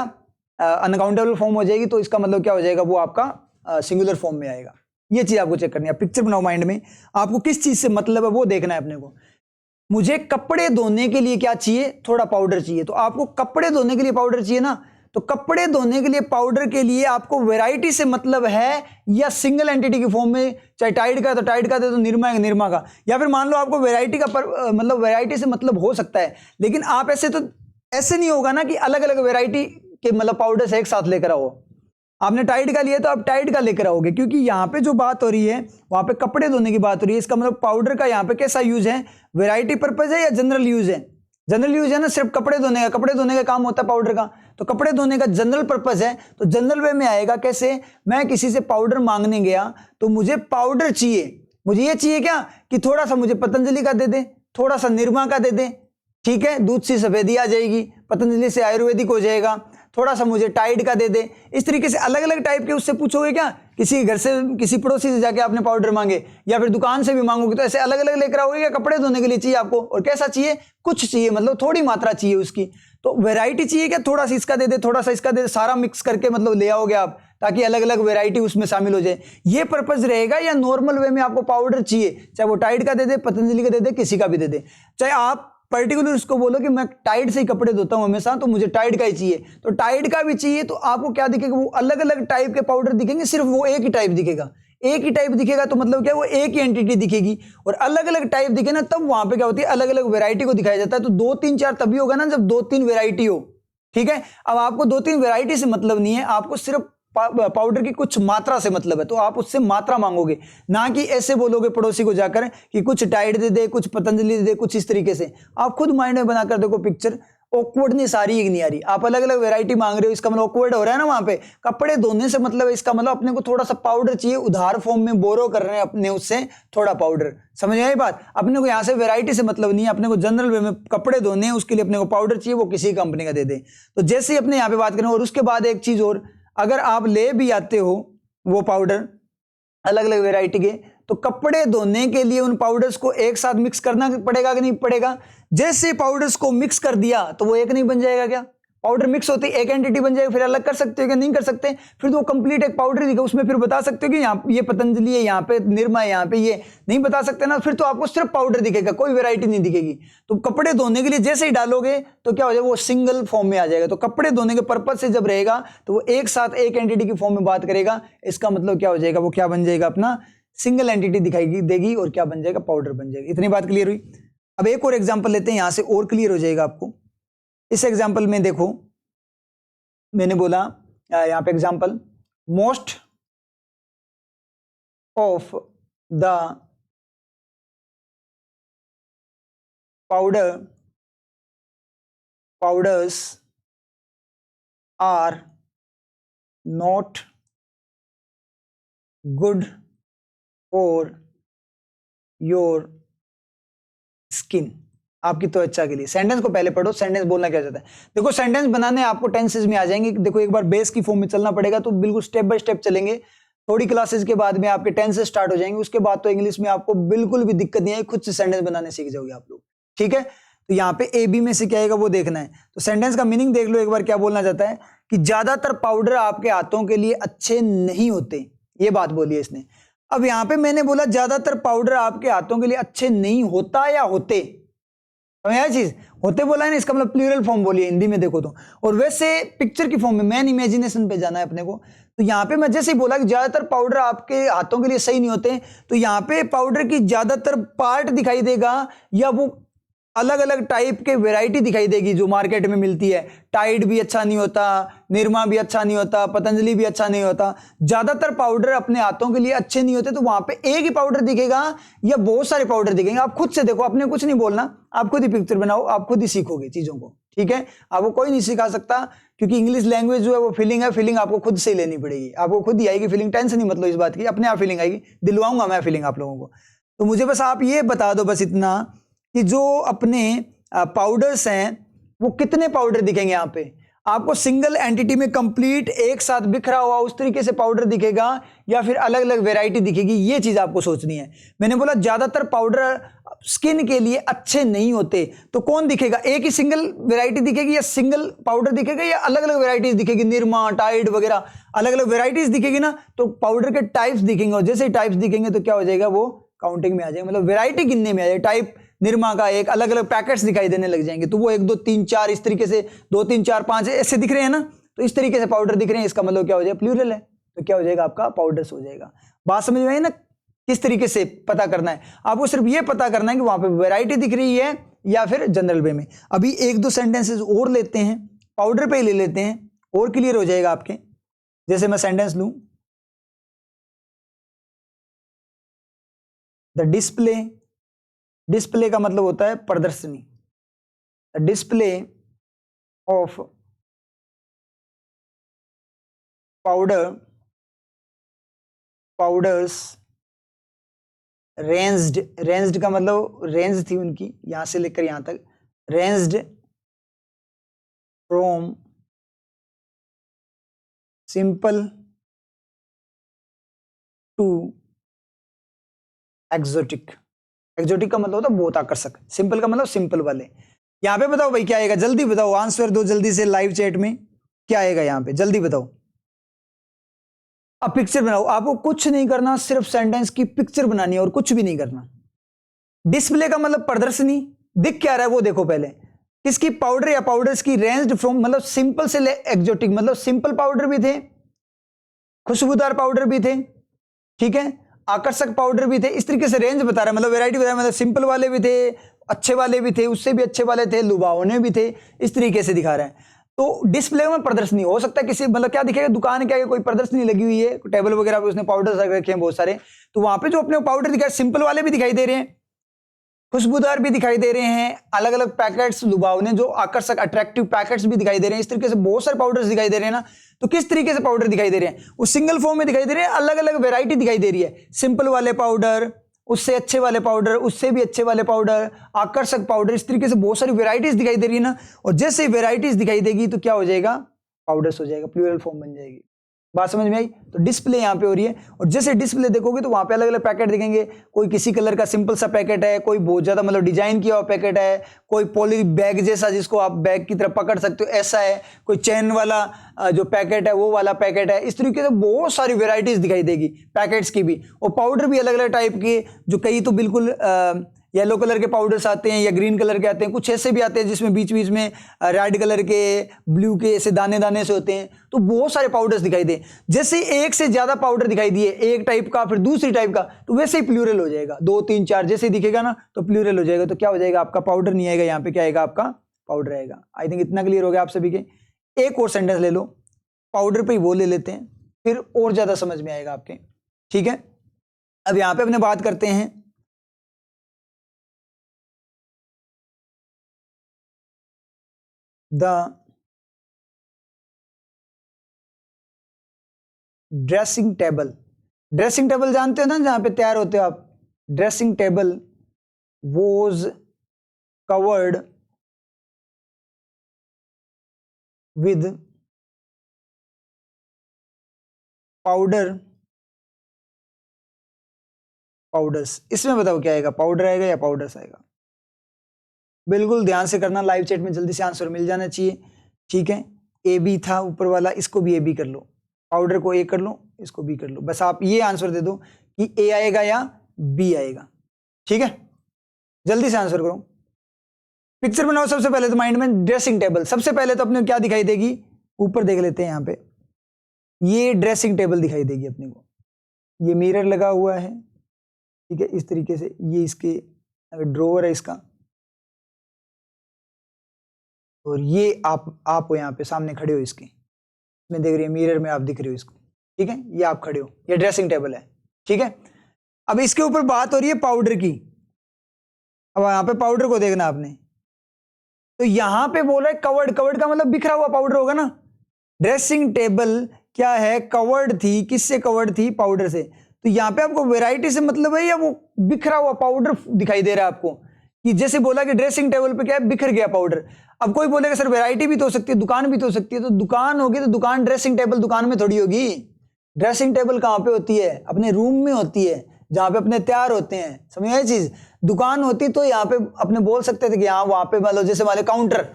अनकाउंटेबल फॉर्म हो जाएगी। तो इसका मतलब क्या हो जाएगा, वो आपका सिंगुलर फॉर्म में आएगा। ये चीज आपको चेक करनी है। पिक्चर बनाओ माइंड में, आपको किस चीज से मतलब है वो देखना है अपने को। मुझे कपड़े धोने के लिए क्या चाहिए, थोड़ा पाउडर चाहिए। तो आपको कपड़े धोने के लिए पाउडर चाहिए ना, तो कपड़े धोने के लिए पाउडर के लिए आपको वैरायटी से मतलब है या सिंगल एंटिटी की फॉर्म में, चाहे टाइड का तो टाइड का दे दो, निरमा है निरमा का। या फिर मान लो आपको वैरायटी का मतलब वैरायटी से मतलब हो सकता है, लेकिन आप ऐसे नहीं होगा ना कि अलग अलग वैरायटी के मतलब पाउडर से एक साथ लेकर आओ। आपने टाइड का लिया तो आप टाइड का लेकर आओगे, क्योंकि यहां पे जो बात हो रही है वहां पे कपड़े धोने की बात हो रही है। इसका मतलब पाउडर का यहां पे कैसा यूज है, वैरायटी पर्पज है या जनरल यूज है। जनरल यूज है ना, सिर्फ कपड़े धोने का, कपड़े धोने का काम होता है पाउडर का, तो कपड़े धोने का जनरल पर्पज है। तो जनरल वे में आएगा कैसे, मैं किसी से पाउडर मांगने गया तो मुझे पाउडर चाहिए, मुझे ये चाहिए क्या कि थोड़ा सा मुझे पतंजलि का दे दे, थोड़ा सा निरमा का दे दे, ठीक है, दूध से सफेदी आ जाएगी, पतंजलि से आयुर्वेदिक हो जाएगा, थोड़ा सा मुझे टाइड का दे दे। इस तरीके से अलग अलग टाइप के उससे पूछोगे क्या, किसी घर से किसी पड़ोसी से जाके आपने पाउडर मांगे या फिर दुकान से भी मांगोगे, तो ऐसे अलग अलग लेकर आओगे। क्या कपड़े धोने के लिए चाहिए आपको, और कैसा चाहिए, कुछ चाहिए, मतलब थोड़ी मात्रा चाहिए उसकी। तो वैरायटी चाहिए क्या, थोड़ा सा इसका दे दे, थोड़ा सा इसका दे दे, सारा मिक्स करके मतलब ले आओगे आप, ताकि अलग अलग वैरायटी उसमें शामिल हो जाए। ये पर्पज रहेगा। या नॉर्मल वे में आपको पाउडर चाहिए, चाहे वो टाइड का दे दे, पतंजलि का दे दे, किसी का भी दे दे, चाहे आप पर्टिकुलर उसको बोलो कि मैं टाइड से ही कपड़े धोता हूं हमेशा, तो मुझे टाइड का ही चाहिए, तो टाइड का भी चाहिए। तो आपको क्या दिखेगा, वो अलग अलग टाइप के पाउडर दिखेंगे, सिर्फ वो एक ही टाइप दिखेगा। एक ही टाइप दिखेगा तो मतलब क्या, वो एक ही एंटिटी दिखेगी। और अलग अलग टाइप दिखे ना, तब वहां पे क्या होती है, अलग अलग वैरायटी को दिखाया जाता है। तो 2 3 4 तभी होगा ना जब 2 3 वैरायटी हो, ठीक है। अब आपको 2 3 वैरायटी से मतलब नहीं है, आपको सिर्फ पाउडर की कुछ मात्रा से मतलब है, तो आप उससे मात्रा मांगोगे, ना कि ऐसे बोलोगे पड़ोसी को जाकर कि कुछ टाइड दे दे, कुछ पतंजलि दे दे, कुछ इस तरीके से। आप खुद माइंड में बनाकर देखो पिक्चर, ऑकवर्डनेस आ रही है कि नहीं आ रही। आप अलग अलग वैरायटी मांग रहे हो, इसका मतलब ऑकवर्ड हो रहा है ना वहां पे। कपड़े धोने से मतलब इसका मतलब अपने को थोड़ा सा पाउडर चाहिए, उधार फॉर्म में बोरो कर रहे हैं अपने उससे थोड़ा पाउडर। समझ आई बात? अपने को यहाँ से वैरायटी से मतलब नहीं है, अपने को जनरल वे में कपड़े धोने हैं, उसके लिए अपने को पाउडर चाहिए, वो किसी कंपनी का दे दे। तो जैसे ही अपने यहाँ पे बात करें, और उसके बाद एक चीज और, अगर आप ले भी आते हो वो पाउडर अलग अलग वैरायटी के, तो कपड़े धोने के लिए उन पाउडर्स को एक साथ मिक्स करना पड़ेगा कि नहीं पड़ेगा? जैसे पाउडर्स को मिक्स कर दिया तो वो एक नहीं बन जाएगा क्या? पाउडर मिक्स होते एक एंटिटी बन जाएगा। फिर अलग कर सकते हो क्या? नहीं कर सकते। फिर तो वो कंप्लीट एक पाउडर दिखा, उसमें फिर बता सकते हो कि यहाँ ये पतंजलि है, यहाँ पे निरमा है, यहाँ पे ये नहीं बता सकते ना। फिर तो आपको सिर्फ पाउडर दिखेगा, कोई वैरायटी नहीं दिखेगी। तो कपड़े धोने के लिए जैसे ही डालोगे तो क्या हो जाएगा, वो सिंगल फॉर्म में आ जाएगा। तो कपड़े धोने के पर्पज से जब रहेगा तो वो एक साथ एक एंटिटी की फॉर्म में बात करेगा। इसका मतलब क्या हो जाएगा, वो क्या बन जाएगा, अपना सिंगल एंटिटी दिखाई देगी और क्या बन जाएगा, पाउडर बन जाएगा। इतनी बात क्लियर हुई। अब एक और एग्जांपल लेते हैं, यहां से और क्लियर हो जाएगा आपको। इस एग्जांपल में देखो, मैंने बोला यहां पे example, most of the powders are not good for your skin. आपकी त्वचा के लिए। सेंटेंस को पहले पढ़ो, सेंटेंस बोलना क्या चाहता है। देखो सेंटेंस बनाने आपको टेंसेस में आ जाएंगे। देखो एक बार बेस की फॉर्म में चलना पड़ेगा, तो बिल्कुल स्टेप बाय स्टेप चलेंगे। थोड़ी क्लासेस के बाद में आपके टेंसेस स्टार्ट हो जाएंगे, उसके बाद तो इंग्लिश में आपको बिल्कुल भी दिक्कत नहीं है, खुद से सेंटेंस बनाने सीख जाओगे आप लोग। ठीक है, तो यहाँ पे ए बी में से क्या आएगा वो देखना है। तो सेंटेंस का मीनिंग देख लो एक बार, क्या बोलना चाहता है कि ज्यादातर पाउडर आपके हाथों के लिए अच्छे नहीं होते, ये बात बोली है इसने। अब यहाँ पे मैंने बोला ज्यादातर पाउडर आपके हाथों के लिए अच्छे नहीं होता या होते, यह चीज होते बोला है ना, इसका मतलब प्लूरल फॉर्म बोली है हिंदी में देखो तो। और वैसे पिक्चर की फॉर्म में, मैन इमेजिनेशन पे जाना है अपने को। तो यहाँ पे मैं जैसे ही बोला कि ज्यादातर पाउडर आपके हाथों के लिए सही नहीं होते, तो यहाँ पे पाउडर की ज्यादातर पार्ट दिखाई देगा या वो अलग अलग टाइप के वैरायटी दिखाई देगी जो मार्केट में मिलती है। टाइड भी अच्छा नहीं होता, निरमा भी अच्छा नहीं होता, पतंजलि भी अच्छा नहीं होता। ज्यादातर पाउडर अपने हाथों के लिए अच्छे नहीं होते, तो वहां पे एक ही पाउडर दिखेगा या बहुत सारे पाउडर दिखेंगे। आप खुद से देखो, आपने कुछ नहीं बोलना, आप खुद ही पिक्चर बनाओ, आप खुद ही सीखोगे चीजों को। ठीक है, आपको कोई नहीं सिखा सकता, क्योंकि इंग्लिश लैंग्वेज जो है वो फीलिंग है, फीलिंग आपको खुद से ही लेनी पड़ेगी। आपको खुद ही आएगी फीलिंग, टेंशन नहीं मतलब इस बात की, अपने आप फीलिंग आएगी, दिलवाऊंगा मैं फीलिंग आप लोगों को। तो मुझे बस आप ये बता दो बस इतना कि जो अपने पाउडर्स हैं वो कितने पाउडर दिखेंगे। यहाँ पे आपको सिंगल एंटिटी में कंप्लीट एक साथ बिखरा हुआ उस तरीके से पाउडर दिखेगा या फिर अलग अलग वैरायटी दिखेगी, ये चीज आपको सोचनी है। मैंने बोला ज्यादातर पाउडर स्किन के लिए अच्छे नहीं होते, तो कौन दिखेगा, एक ही सिंगल वैरायटी दिखेगी या सिंगल पाउडर दिखेगा या अलग अलग वैरायटीज दिखेगी, निरमा टाइड वगैरह अलग अलग वैरायटीज दिखेगी ना। तो पाउडर के टाइप्स दिखेंगे, और जैसे ही टाइप्स दिखेंगे तो क्या हो जाएगा, वो काउंटिंग में आ जाएगा, मतलब वैरायटी गिनने में आ जाएगा। टाइप निरमा का एक अलग अलग पैकेट्स दिखाई देने लग जाएंगे, तो वो 1 2 3 4 इस तरीके से 2 3 4 5 ऐसे दिख रहे हैं ना, तो इस तरीके से पाउडर दिख रहे हैं, इसका मतलब क्या हो जाएगा, प्लूरल है, तो क्या हो जाएगा आपका पाउडर्स हो जाएगा। बात समझ में आई ना, किस तरीके से पता करना है आपको, सिर्फ ये पता करना है कि वहां पे वैरायटी दिख रही है या फिर जनरल वे में। अभी 1 2 सेंटेंसेस और लेते हैं, पाउडर पे ही ले लेते हैं और क्लियर हो जाएगा आपके। जैसे मैं सेंटेंस लूं, द डिस्प्ले, डिस्प्ले का मतलब होता है प्रदर्शनी, display of powders ranged, ranged का मतलब रेंज थी उनकी यहां से लेकर यहां तक, ranged from simple to exotic. Exotic का मतलब होता है बहुत आकर्षक, सिंपल का मतलब सिंपल वाले। यहां पे बताओ भाई क्या आएगा, जल्दी बताओ, आंसर दो जल्दी से लाइव चैट में, क्या आएगा यहां पे जल्दी बताओ। अब पिक्चर बनाओ, आपको कुछ नहीं करना, सिर्फ सेंटेंस की पिक्चर बनानी है और कुछ भी नहीं करना। डिस्प्ले का मतलब प्रदर्शनी, दिख क्या रहा है वो देखो पहले, किसकी, पाउडर या पाउडर्स की, रेंज्ड फ्रॉम मतलब सिंपल से एक्सोटिक, मतलब सिंपल पाउडर भी थे, खुशबूदार पाउडर भी थे, ठीक है, आकर्षक पाउडर भी थे, इस तरीके से रेंज बता रहा है, मतलब वैरायटी बता रहा है, मतलब सिंपल वाले भी थे, अच्छे वाले भी थे, उससे भी अच्छे वाले थे, लुभावने भी थे, इस तरीके से दिखा रहा है। तो डिस्प्ले में प्रदर्शनी हो सकता है किसी, मतलब क्या दिखेगा, दुकान के आगे कोई प्रदर्शनी लगी हुई है, टेबल वगैरह पे उसने पाउडर रखे हैं बहुत सारे, तो वहां पे जो अपने पाउडर दिखाए सिंपल वाले भी दिखाई दे रहे हैं, खुशबूदार भी दिखाई दे रहे हैं, अलग अलग पैकेट्स लुभावने जो आकर्षक अट्रैक्टिव पैकेट्स भी दिखाई दे रहे हैं। इस तरीके से बहुत सारे पाउडर्स दिखाई दे रहे हैं ना। तो किस तरीके से पाउडर दिखाई दे रहे हैं? वो सिंगल फॉर्म में दिखाई दे रहे हैं, अलग अलग वेराइटी दिखाई दे रही है। सिंपल वाले पाउडर, उससे अच्छे वाले पाउडर, उससे भी अच्छे वाले पाउडर, आकर्षक पाउडर, इस तरीके से बहुत सारी वेराइटीज दिखाई दे रही है ना। और जैसे वेराइटीज दिखाई देगी तो क्या हो जाएगा? पाउडर्स हो जाएगा, प्लूरल फॉर्म बन जाएगी। बात समझ में आई? तो डिस्प्ले यहाँ पे हो रही है, और जैसे डिस्प्ले देखोगे तो वहां पे अलग अलग पैकेट दिखेंगे। कोई किसी कलर का सिंपल सा पैकेट है, कोई बहुत ज्यादा मतलब डिजाइन किया हुआ पैकेट है, कोई पॉली बैग जैसा जिसको आप बैग की तरफ पकड़ सकते हो ऐसा है, कोई चेन वाला जो पैकेट है वो वाला पैकेट है। इस तरीके से बहुत सारी वेराइटीज दिखाई देगी पैकेट्स की भी। और पाउडर भी अलग अलग टाइप के, जो कई तो बिल्कुल येलो कलर के पाउडर्स आते हैं या ग्रीन कलर के आते हैं, कुछ ऐसे भी आते हैं जिसमें बीच बीच में रेड कलर के, ब्लू के ऐसे दाने दाने से होते हैं। तो बहुत सारे पाउडर्स दिखाई दे। जैसे एक से ज्यादा पाउडर दिखाई दिए, एक टाइप का फिर दूसरी टाइप का, तो वैसे ही प्लूरल हो जाएगा। 2 3 4 जैसे दिखेगा ना तो प्लूरल हो जाएगा। तो क्या हो जाएगा? आपका पाउडर नहीं आएगा, यहाँ पे क्या आएगा? आपका पाउडर आएगा। आई थिंक इतना क्लियर हो गया आप सभी के। एक और सेंटेंस ले लो, पाउडर पे ही वो ले लेते हैं, फिर और ज्यादा समझ में आएगा आपके। ठीक है, अब यहाँ पे अपने बात करते हैं the dressing table. Dressing table जानते हो ना, जहां पे तैयार होते हो आप। Dressing table was covered with powders. इसमें बताओ क्या आएगा? पाउडर आएगा या पाउडर्स आएगा? बिल्कुल ध्यान से करना, लाइव चैट में जल्दी से आंसर मिल जाना चाहिए। ठीक है, ए बी था ऊपर वाला, इसको भी ए बी कर लो, पाउडर को ए कर लो, इसको बी कर लो। बस आप ये आंसर दे दो कि ए आएगा या बी आएगा। ठीक है, जल्दी से आंसर करो। पिक्चर बनाओ सबसे पहले तो माइंड में। ड्रेसिंग टेबल सबसे पहले तो अपने क्या दिखाई देगी? ऊपर देख लेते हैं, यहाँ पे ये ड्रेसिंग टेबल दिखाई देगी अपने को। ये मिरर लगा हुआ है, ठीक है, इस तरीके से। ये इसके ड्रॉवर है इसका, और ये आप हो यहाँ पे सामने खड़े हो इसके, मैं देख रही है मिरर में, आप दिख रहे हो इसको। ठीक है, ये आप खड़े हो, ये ड्रेसिंग टेबल है। ठीक है, अब इसके ऊपर बात हो रही है पाउडर की। अब यहाँ पे पाउडर को देखना आपने, तो यहाँ पे बोल रहा है कवर्ड। कवर्ड का मतलब बिखरा हुआ पाउडर होगा ना। ड्रेसिंग टेबल क्या है? कवर्ड थी। किससे कवर्ड थी? पाउडर से। तो यहाँ पे आपको वैरायटी से मतलब है या वो बिखरा हुआ पाउडर दिखाई दे रहा है आपको? कि जैसे बोला कि ड्रेसिंग टेबल पे क्या है? बिखर गया पाउडर। अब कोई बोलेगा सर वैरायटी भी तो हो सकती है, दुकान भी तो हो सकती है। तो दुकान होगी तो दुकान, ड्रेसिंग टेबल दुकान में थोड़ी होगी। ड्रेसिंग टेबल कहाँ पे होती है? अपने रूम में होती है, जहाँ पे अपने तैयार होते हैं। समझ आई चीज? दुकान होती तो यहाँ पे अपने बोल सकते थे कि हाँ वहाँ पे मतलब जैसे वाले काउंटर,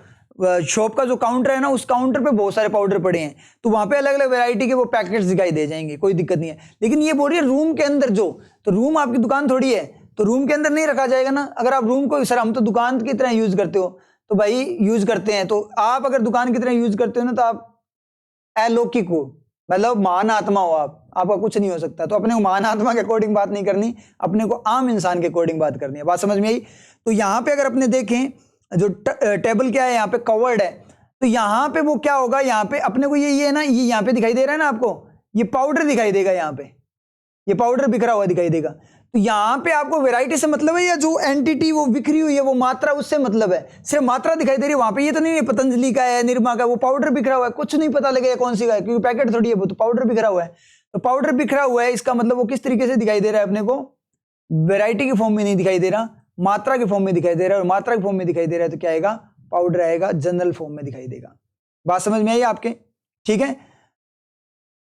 शॉप का जो काउंटर है ना, उस काउंटर पे बहुत सारे पाउडर पड़े हैं, तो वहां पे अलग अलग वैरायटी के वो पैकेट्स दिखाई दे जाएंगे, कोई दिक्कत नहीं है। लेकिन ये बोल रही है रूम के अंदर जो, तो रूम आपकी दुकान थोड़ी है, तो रूम के अंदर नहीं रखा जाएगा ना। अगर आप रूम को, सर हम तो दुकान की तरह यूज करते हो, तो भाई यूज करते हैं। तो आप अगर दुकान की तरह यूज करते हो ना, तो आप अलौकिक हो, मतलब महान आत्मा हो आप, आपका कुछ नहीं हो सकता। तो अपने को महान आत्मा के अकॉर्डिंग बात नहीं करनी, अपने को आम इंसान के अकॉर्डिंग बात करनी है। बात समझ में आई? तो यहाँ पे अगर अपने देखें, जो टेबल क्या है यहाँ पे? कवर्ड है। तो यहाँ पे वो क्या होगा? यहाँ पे अपने को ये है ना, ये यहाँ पे दिखाई दे रहा है ना आपको, ये पाउडर दिखाई देगा। यहाँ पे ये पाउडर बिखरा हुआ दिखाई देगा। तो यहाँ पे आपको वैरायटी से मतलब है, या जो एंटिटी वो बिखरी हुई है वो मात्रा, उससे मतलब है। सिर्फ मात्रा दिखाई दे रही है वहां पे। ये तो नहीं है पतंजलि का है, निरमा का, वो पाउडर बिखरा हुआ है, कुछ नहीं पता लगेगा कौन सी का है, क्योंकि पैकेट थोड़ी है वो, तो पाउडर बिखरा हुआ है। तो पाउडर बिखरा हुआ है, इसका मतलब वो किस तरीके से दिखाई दे रहा है अपने को? वैरायटी के फॉर्म में नहीं दिखाई दे रहा, मात्रा के फॉर्म में दिखाई दे रहा है। और मात्रा के फॉर्म में दिखाई दे रहा है तो क्या आएगा? पाउडर आएगा, जनरल फॉर्म में दिखाई देगा। बात समझ में आई आपके? ठीक है,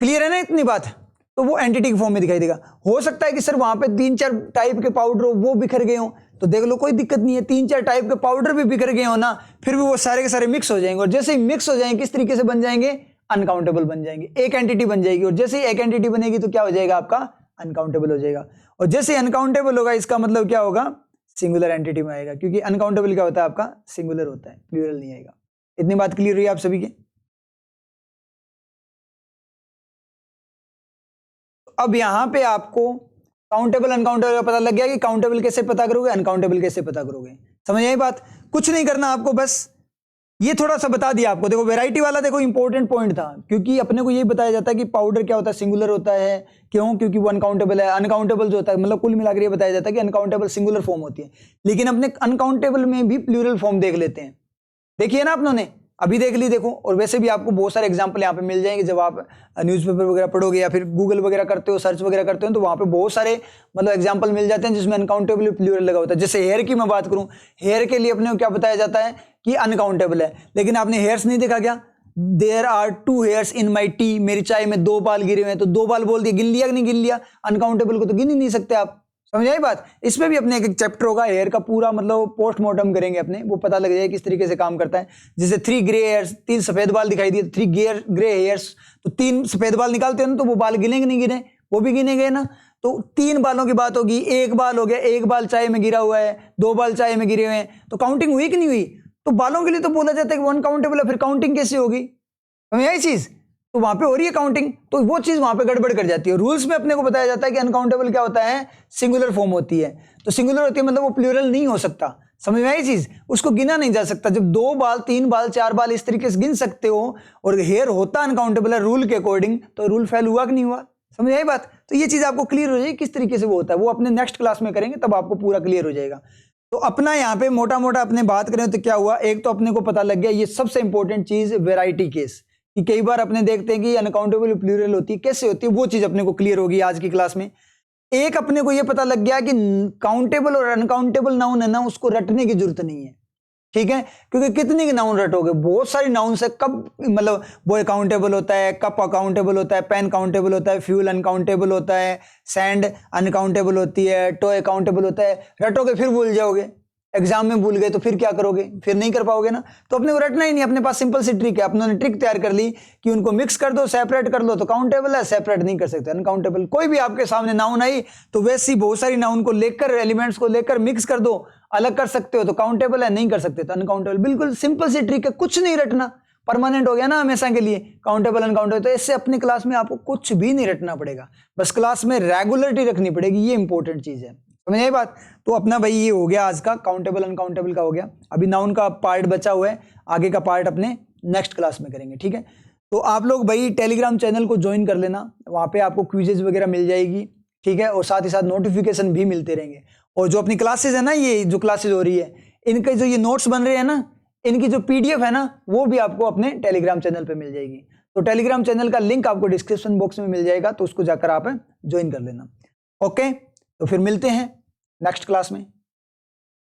क्लियर है ना इतनी बात? तो वो एंटिटी के फॉर्म में दिखाई देगा। हो सकता है कि सर वहां पे 3-4 टाइप के पाउडर हो, वो बिखर गए हो, तो देख लो कोई दिक्कत नहीं है। 3-4 टाइप के पाउडर भी बिखर गए हो ना, फिर भी वो सारे के सारे मिक्स हो जाएंगे। और जैसे ही मिक्स हो जाएंगे, किस तरीके से बन जाएंगे? अनकाउंटेबल बन जाएंगे, एक एंटिटी बन जाएगी। और जैसे ही एक एंटिटी बनेगी तो क्या हो जाएगा? आपका अनकाउंटेबल हो जाएगा। और जैसे ही अनकाउंटेबल होगा, इसका मतलब क्या होगा? सिंगुलर एंटिटी में आएगा, क्योंकि अनकाउंटेबल क्या होता है? आपका सिंगुलर होता है, प्लूरल नहीं आएगा। इतनी बात क्लियर हुई आप सभी के? अब यहां पे आपको काउंटेबल अनकाउंटेबल का पता लग गया कि काउंटेबल कैसे पता करोगे, अनकाउंटेबल कैसे पता करोगे। समझ आई बात? कुछ नहीं करना आपको, बस ये थोड़ा सा बता दिया आपको। देखो वैरायटी वाला देखो इंपॉर्टेंट पॉइंट था, क्योंकि अपने को ये बताया जाता है कि पाउडर क्या होता है, सिंगुलर होता है। क्यों? क्योंकि वो अनकाउंटेबल है। अनकाउंटेबल जो होता है, मतलब कुल मिलाकर ये बताया जाता है कि अनकाउंटेबल सिंगुलर फॉर्म होती है, लेकिन अपने अनकाउंटेबल में भी प्लूरल फॉर्म देख लेते हैं। देखिए ना अपनों अभी देख ली देखो। और वैसे भी आपको बहुत सारे एग्जांपल यहाँ पे मिल जाएंगे जब आप न्यूज़पेपर वगैरह पढ़ोगे या फिर गूगल वगैरह करते हो, सर्च वगैरह करते हो, तो वहाँ पे बहुत सारे मतलब एग्जांपल मिल जाते हैं जिसमें अनकाउंटेबल प्लूरल लगा होता है। जैसे हेयर की मैं बात करूँ, हेयर के लिए अपने को क्या बताया जाता है कि अनकाउंटेबल है, लेकिन आपने हेयर्स नहीं देखा क्या? There are 2 hairs in my tea, मेरी चाय में 2 बाल गिरे हुए हैं, तो 2 बाल बोल दिया, गिन लिया कि नहीं गिन लिया? अनकाउंटेबल को तो गिन ही नहीं सकते आप। समझ आई बात? इसमें भी अपने एक चैप्टर होगा हेयर का पूरा, मतलब पोस्टमार्टम करेंगे अपने, वो पता लग जाएगा किस तरीके से काम करता है। जैसे 3 ग्रे हेयर्स, 3 सफेद बाल दिखाई दिए, 3 ग्रे हेयर्स, तो 3 सफेद बाल निकालते हैं ना, तो वो बाल गिनेंगे नहीं गिने? वो भी गिने गए ना। तो 3 बालों की बात होगी, 1 बाल हो गया, 1 बाल चाय में गिरा हुआ है, 2 बाल चाय में गिरे हुए हैं, तो काउंटिंग हुई कि नहीं हुई? तो बालों के लिए तो बोला जाता है कि अनकाउंटेबल है, फिर काउंटिंग कैसे होगी? समझ आई चीज? तो वहां पे हो रही है काउंटिंग, तो वो चीज वहां पे गड़बड़ कर जाती है। रूल्स में अपने को बताया जाता है कि अनकाउंटेबल क्या होता है? सिंगुलर फॉर्म होती है। तो सिंगुलर होती है मतलब वो प्लूरल नहीं हो सकता। समझ में आई चीज? उसको गिना नहीं जा सकता। जब 2 बाल, 3 बाल, 4 बाल इस तरीके से गिन सकते हो और हेयर होता अनकाउंटेबल है रूल के अकॉर्डिंग, तो रूल फेल हुआ कि नहीं हुआ? समझ आई बात? तो ये चीज आपको क्लियर हो जाएगी किस तरीके से वो होता है, वो अपने नेक्स्ट क्लास में करेंगे तब आपको पूरा क्लियर हो जाएगा। तो अपना यहाँ पे मोटा मोटा अपने बात करें तो क्या हुआ, एक तो अपने को पता लग गया ये सबसे इंपॉर्टेंट चीज वेराइटी केस, कि कई बार अपने देखते हैं कि अनकाउंटेबल प्लूरल होती है, कैसे होती है, वो चीज अपने को क्लियर होगी आज की क्लास में। एक अपने को ये पता लग गया कि काउंटेबल और अनकाउंटेबल नाउन है ना, उसको रटने की जरूरत नहीं है। ठीक है? क्योंकि कितनी नाउन रटोगे, बहुत सारी नाउन है। कब मतलब वो अकाउंटेबल होता है, कप अकाउंटेबल होता है, पेन काउंटेबल होता है, फ्यूल अनकाउंटेबल होता है, सैंड अनकाउंटेबल होती है, टॉय अकाउंटेबल होता है। रटोगे फिर भूल जाओगे, एग्जाम में भूल गए तो फिर क्या करोगे? फिर नहीं कर पाओगे ना। तो अपने को रटना ही नहीं, अपने पास सिंपल सी ट्रिक है। अपने ट्रिक तैयार कर ली कि उनको मिक्स कर दो, सेपरेट कर लो, तो काउंटेबल है, सेपरेट नहीं कर सकते अनकाउंटेबल। कोई भी आपके सामने नाउन आई तो वैसी बहुत सारी नाउन को लेकर, एलिमेंट्स को लेकर मिक्स कर दो, अलग कर सकते हो तो काउंटेबल है, नहीं कर सकते तो अनकाउंटेबल। बिल्कुल सिंपल सी ट्रिक है, कुछ नहीं रटना, परमानेंट हो गया ना हमेशा के लिए काउंटेबल अनकाउंटेबल। तो इससे अपनी क्लास में आपको कुछ भी नहीं रटना पड़ेगा, बस क्लास में रेगुलरिटी रखनी पड़ेगी, ये इंपॉर्टेंट चीज है। समझ आई बात? तो अपना भाई ये हो गया आज का, काउंटेबल अनकाउंटेबल का हो गया। अभी नाउन का पार्ट बचा हुआ है, आगे का पार्ट अपने नेक्स्ट क्लास में करेंगे। ठीक है? तो आप लोग भाई टेलीग्राम चैनल को ज्वाइन कर लेना, वहाँ पे आपको क्विजेज वगैरह मिल जाएगी। ठीक है? और साथ ही साथ नोटिफिकेशन भी मिलते रहेंगे। और जो अपनी क्लासेज है ना, ये जो क्लासेज हो रही है, इनके जो ये नोट्स बन रहे हैं ना, इनकी जो PDF है ना, वो भी आपको अपने टेलीग्राम चैनल पे मिल जाएगी। तो टेलीग्राम चैनल का लिंक आपको डिस्क्रिप्शन बॉक्स में मिल जाएगा, तो उसको जाकर आप ज्वाइन कर लेना। ओके, तो फिर मिलते हैं नेक्स्ट क्लास में।